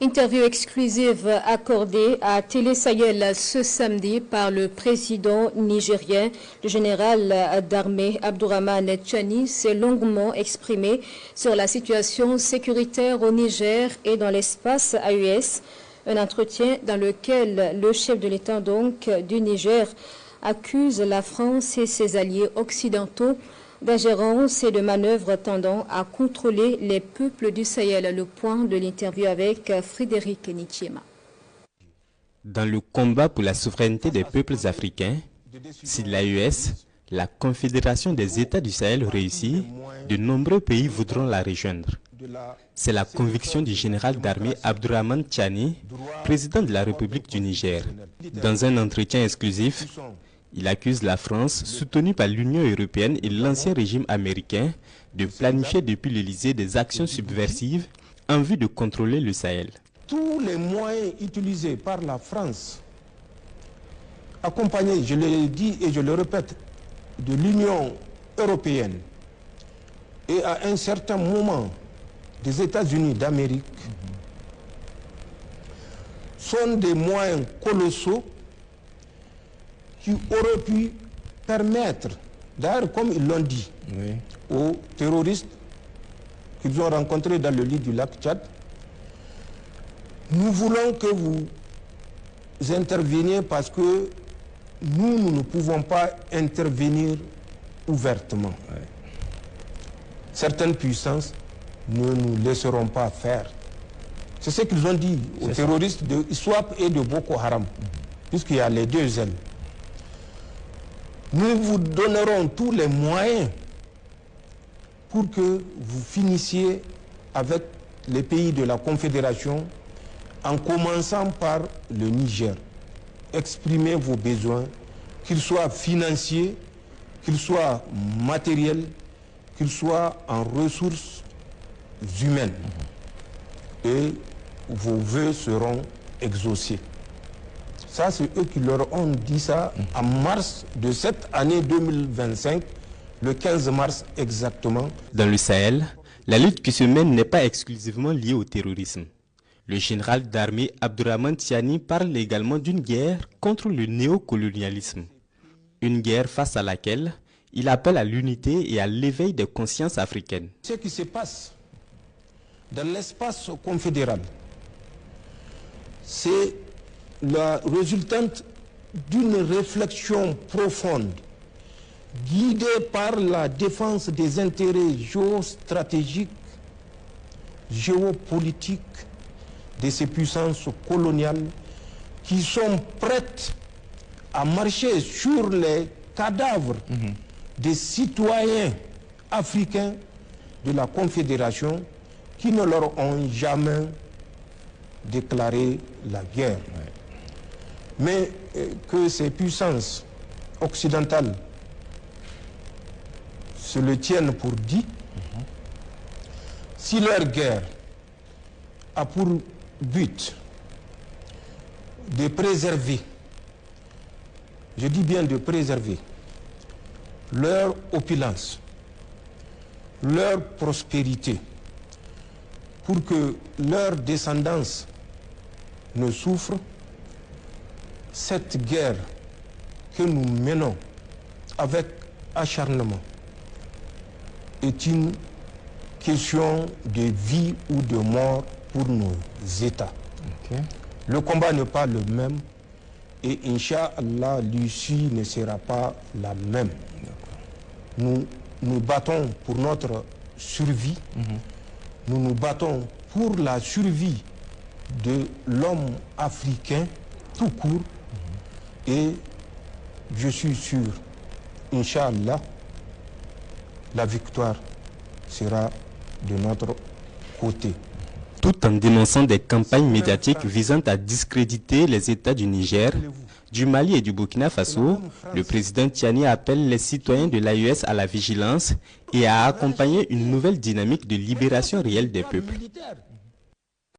Interview exclusive accordée à Télé Sahel ce samedi par le président nigérien. Le général d'armée Abdourahmane Tchani s'est longuement exprimé sur la situation sécuritaire au Niger et dans l'espace AES. Un entretien dans lequel le chef de l'État du Niger accuse la France et ses alliés occidentaux d'ingérence et de manœuvres tendant à contrôler les peuples du Sahel. Le point de l'interview avec Frédéric Nichema. Dans le combat pour la souveraineté des peuples africains, si l'AES, la Confédération des États du Sahel, réussit, de nombreux pays voudront la rejoindre. C'est la conviction du général d'armée Abdourahmane Tchani, président de la République du Niger. Dans un entretien exclusif, il accuse la France, soutenue par l'Union européenne et l'ancien régime américain, de planifier depuis l'Élysée des actions subversives en vue de contrôler le Sahel. Tous les moyens utilisés par la France, accompagnés, je le dis et je le répète, de l'Union européenne et à un certain moment des États-Unis d'Amérique, sont des moyens colossaux qui auraient pu permettre, d'ailleurs comme ils l'ont dit, aux terroristes qu'ils ont rencontrés dans le lit du lac Tchad, nous voulons que vous interveniez parce que nous ne pouvons pas intervenir ouvertement. Certaines puissances ne nous laisseront pas faire. C'est ce qu'ils ont dit aux terroristes de ISWAP et de Boko Haram, puisqu'il y a les deux ailes. Nous vous donnerons tous les moyens pour que vous finissiez avec les pays de la Confédération, en commençant par le Niger. Exprimez vos besoins, qu'ils soient financiers, qu'ils soient matériels, qu'ils soient en ressources humaines. Et vos vœux seront exaucés. Ça, c'est eux qui leur ont dit ça en mars de cette année 2025, le 15 mars exactement. Dans le Sahel, la lutte qui se mène n'est pas exclusivement liée au terrorisme. Le général d'armée Abdourahmane Tchani parle également d'une guerre contre le néocolonialisme. Une guerre face à laquelle il appelle à l'unité et à l'éveil des consciences africaines. Ce qui se passe dans l'espace confédéral, c'est la résultante d'une réflexion profonde, guidée par la défense des intérêts géostratégiques, géopolitiques de ces puissances coloniales qui sont prêtes à marcher sur les cadavres des citoyens africains de la Confédération qui ne leur ont jamais déclaré la guerre. Mais que ces puissances occidentales se le tiennent pour dit, si leur guerre a pour but de préserver, je dis bien de préserver, leur opulence, leur prospérité, pour que leur descendance ne souffre, cette guerre que nous menons avec acharnement est une question de vie ou de mort pour nos États. Le combat n'est pas le même et Inch'Allah, l'issue ne sera pas la même. Nous nous battons pour notre survie, nous nous battons pour la survie de l'homme africain tout court et je suis sûr, Inch'Allah, la victoire sera de notre côté. Tout en dénonçant des campagnes médiatiques visant à discréditer les États du Niger, du Mali et du Burkina Faso, le président Tchani appelle les citoyens de l'AES à la vigilance et à accompagner une nouvelle dynamique de libération réelle des peuples.